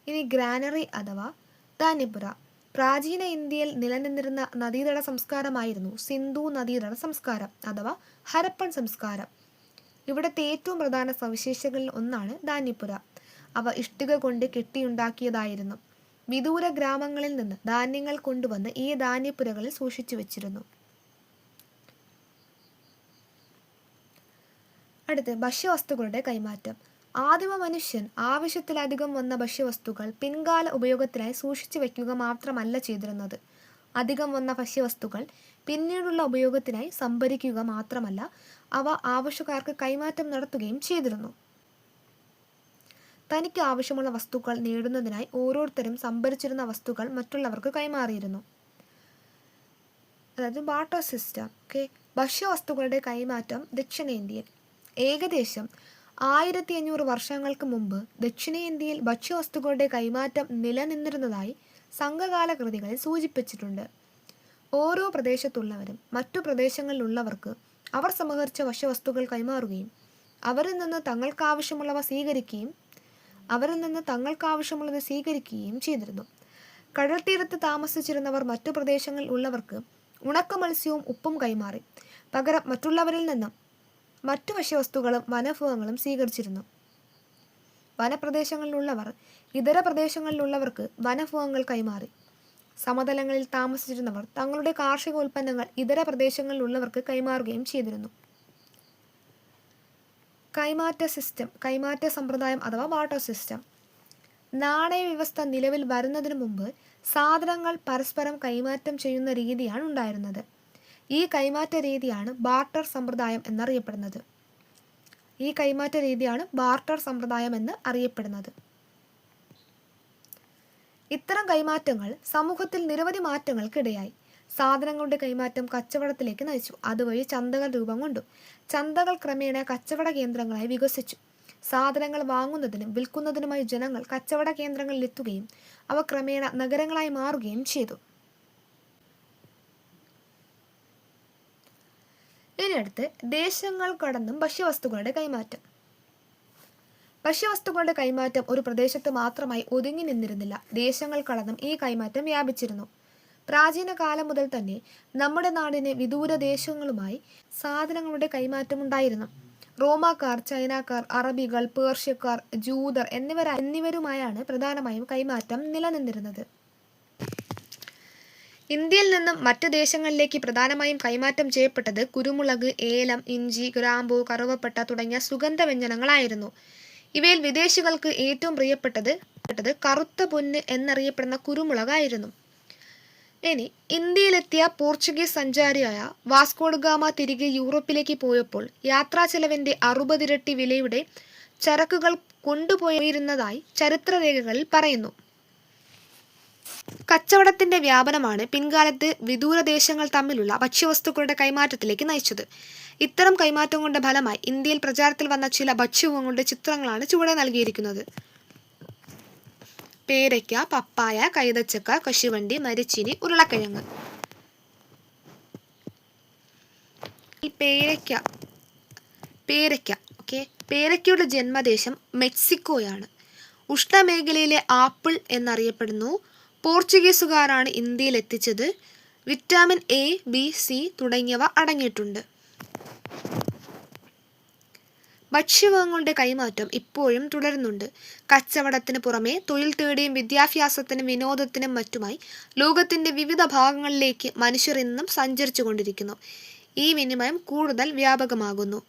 ഇനി ഗ്രാനറി അഥവാ ധാന്യപ്പുര. പ്രാചീന ഇന്ത്യയിൽ നിലനിന്നിരുന്ന നദീതട സംസ്കാരമായിരുന്നു സിന്ധു നദീതട സംസ്കാരം അഥവാ ഹരപ്പൻ സംസ്കാരം. ഇവിടുത്തെ ഏറ്റവും പ്രധാന സവിശേഷതകളിൽ ഒന്നാണ് ധാന്യപ്പുര. അവ ഇഷ്ടിക കൊണ്ട് കെട്ടിയുണ്ടാക്കിയതായിരുന്നു. വിദൂര ഗ്രാമങ്ങളിൽ നിന്ന് ധാന്യങ്ങൾ കൊണ്ടുവന്ന് ഈ ധാന്യപ്പുരകളിൽ സൂക്ഷിച്ചു വെച്ചിരുന്നു. അടുത്ത് ഭക്ഷ്യവസ്തുക്കളുടെ കൈമാറ്റം. ആദിമ മനുഷ്യൻ ആവശ്യത്തിലധികം വന്ന ഭക്ഷ്യവസ്തുക്കൾ പിൻകാല ഉപയോഗത്തിനായി സൂക്ഷിച്ചു വയ്ക്കുക മാത്രമല്ല ചെയ്തിരുന്നത്. അധികം വന്ന ഭക്ഷ്യവസ്തുക്കൾ പിന്നീടുള്ള ഉപയോഗത്തിനായി സംഭരിക്കുക മാത്രമല്ല, അവ ആവശ്യക്കാർക്ക് കൈമാറ്റം നടത്തുകയും ചെയ്തിരുന്നു. തനിക്ക് ആവശ്യമുള്ള വസ്തുക്കൾ നേടുന്നതിനായി ഓരോരുത്തരും സംഭരിച്ചിരുന്ന വസ്തുക്കൾ മറ്റുള്ളവർക്ക് കൈമാറിയിരുന്നു. അതായത് ബാർട്ടർ സിസ്റ്റം. ഭക്ഷ്യവസ്തുക്കളുടെ കൈമാറ്റം ദക്ഷിണേന്ത്യയിൽ. ഏകദേശം 1500 വർഷങ്ങൾക്ക് മുമ്പ് ദക്ഷിണേന്ത്യയിൽ ഭക്ഷ്യവസ്തുക്കളുടെ കൈമാറ്റം നിലനിന്നിരുന്നതായി സംഘകാല കൃതികളിൽ സൂചിപ്പിച്ചിട്ടുണ്ട്. ഓരോ പ്രദേശത്തുള്ളവരും മറ്റു പ്രദേശങ്ങളിലുള്ളവർക്ക് അവർ സമാഹരിച്ച ഭക്ഷ്യവസ്തുക്കൾ കൈമാറുകയും അവരിൽ നിന്ന് തങ്ങൾക്കാവശ്യമുള്ളത് സ്വീകരിക്കുകയും ചെയ്തിരുന്നു. കടൽ തീരത്ത് താമസിച്ചിരുന്നവർ മറ്റു പ്രദേശങ്ങളിൽ ഉള്ളവർക്ക് ഉണക്ക മത്സ്യവും ഉപ്പും കൈമാറി. പകരം മറ്റുള്ളവരിൽ നിന്നും മറ്റു ഭക്ഷ്യവസ്തുക്കളും വനവിഭവങ്ങളും സ്വീകരിച്ചിരുന്നു. വനപ്രദേശങ്ങളിലുള്ളവർ ഇതര പ്രദേശങ്ങളിലുള്ളവർക്ക് വനവിഭവങ്ങൾ കൈമാറി. സമതലങ്ങളിൽ താമസിച്ചിരുന്നവർ തങ്ങളുടെ കാർഷിക ഉൽപ്പന്നങ്ങൾ ഇതര പ്രദേശങ്ങളിലുള്ളവർക്ക് കൈമാറുകയും ചെയ്തിരുന്നു. കൈമാറ്റ സമ്പ്രദായം അഥവാ ബാർട്ടർ സിസ്റ്റം. നാണയ വ്യവസ്ഥ നിലവിൽ വരുന്നതിന് മുമ്പ് സാധനങ്ങൾ പരസ്പരം കൈമാറ്റം ചെയ്യുന്ന രീതിയാണ് ഉണ്ടായിരുന്നത്. ഈ കൈമാറ്റ രീതിയാണ് ബാർട്ടർ സമ്പ്രദായം എന്നറിയപ്പെടുന്നത്. ഇത്തരം കൈമാറ്റങ്ങൾ സമൂഹത്തിൽ നിരവധി മാറ്റങ്ങൾക്കിടയായി. സാധനങ്ങളുടെ കൈമാറ്റം കച്ചവടത്തിലേക്ക് നയിച്ചു. അതുവഴി ചന്തകൾ രൂപം കൊണ്ടു. ചന്തകൾ ക്രമേണ കച്ചവട കേന്ദ്രങ്ങളായി വികസിച്ചു. സാധനങ്ങൾ വാങ്ങുന്നതിനും വിൽക്കുന്നതിനുമായി ജനങ്ങൾ കച്ചവട കേന്ദ്രങ്ങളിൽ എത്തുകയും അവ ക്രമേണ നഗരങ്ങളായി മാറുകയും ചെയ്തു. ഇതിനടുത്ത് ദേശങ്ങൾ കടന്നും ഭക്ഷ്യവസ്തുക്കളുടെ കൈമാറ്റം. ഭക്ഷ്യവസ്തുക്കളുടെ കൈമാറ്റം ഒരു പ്രദേശത്ത് മാത്രമായി ഒതുങ്ങി നിന്നിരുന്നില്ല. ദേശങ്ങൾ കടന്നും ഈ കൈമാറ്റം വ്യാപിച്ചിരുന്നു. പ്രാചീന കാലം മുതൽ തന്നെ നമ്മുടെ നാടിന് വിദൂര ദേശങ്ങളുമായി സാധനങ്ങളുടെ കൈമാറ്റം ഉണ്ടായിരുന്നു. റോമാക്കാർ, ചൈനക്കാർ, അറബികൾ, പേർഷ്യക്കാർ, ജൂതർ എന്നിവരുമായാണ് പ്രധാനമായും കൈമാറ്റം നിലനിന്നിരുന്നത്. ഇന്ത്യയിൽ നിന്നും മറ്റു ദേശങ്ങളിലേക്ക് പ്രധാനമായും കൈമാറ്റം ചെയ്യപ്പെട്ടത് കുരുമുളക്, ഏലം, ഇഞ്ചി, ഗ്രാമ്പൂ, കറുവപ്പട്ട തുടങ്ങിയ സുഗന്ധവ്യഞ്ജനങ്ങളായിരുന്നു. ഇവയിൽ വിദേശികൾക്ക് ഏറ്റവും പ്രിയപ്പെട്ടത് കറുത്ത പൊന്ന് എന്നറിയപ്പെടുന്ന കുരുമുളകായിരുന്നു. ഇനി ഇന്ത്യയിലെത്തിയ പോർച്ചുഗീസ് സഞ്ചാരിയായ വാസ്കോ ഡ ഗാമ തിരികെ യൂറോപ്പിലേക്ക് പോയപ്പോൾ യാത്രാ ചെലവിന്റെ 60 ഇരട്ടി വിലയുടെ ചരക്കുകൾ കൊണ്ടുപോയിരുന്നതായി ചരിത്രരേഖകളിൽ പറയുന്നു. കച്ചവടത്തിന്റെ വ്യാപനമാണ് പിൻകാലത്ത് വിദൂര ദേശങ്ങൾ തമ്മിലുള്ള ഭക്ഷ്യവസ്തുക്കളുടെ കൈമാറ്റത്തിലേക്ക് നയിച്ചത്. ഇത്തരം കൈമാറ്റങ്ങളുടെ ഫലമായി ഇന്ത്യയിൽ പ്രചാരത്തിൽ വന്ന ചില ഭക്ഷ്യവിഭവങ്ങളുടെ ചിത്രങ്ങളാണ് ചുവടെ നൽകിയിരിക്കുന്നത്. പേരയ്ക്ക, പപ്പായ, കൈതച്ചക്ക, കശുവണ്ടി, മരച്ചീനി, ഉരുളക്കിഴങ്ങ്. ഈ പേരയ്ക്കയുടെ ജന്മദേശം മെക്സിക്കോയാണ്. ഉഷ്ണമേഖലയിലെ ആപ്പിൾ എന്നറിയപ്പെടുന്നു. പോർച്ചുഗീസുകാരാണ് ഇന്ത്യയിൽ എത്തിച്ചത്. വിറ്റാമിൻ എ, ബി, സി തുടങ്ങിയവ അടങ്ങിയിട്ടുണ്ട്. ഭക്ഷ്യവിഭവങ്ങളുടെ കൈമാറ്റം ഇപ്പോഴും തുടരുന്നുണ്ട്. കച്ചവടത്തിന് പുറമെ തൊഴിൽ തേടിയും വിദ്യാഭ്യാസത്തിനും വിനോദത്തിനും മറ്റുമായി ലോകത്തിന്റെ വിവിധ ഭാഗങ്ങളിലേക്ക് മനുഷ്യർ ഇന്നും സഞ്ചരിച്ചു കൊണ്ടിരിക്കുന്നു. ഈ വിനിമയം കൂടുതൽ വ്യാപകമാകുന്നു.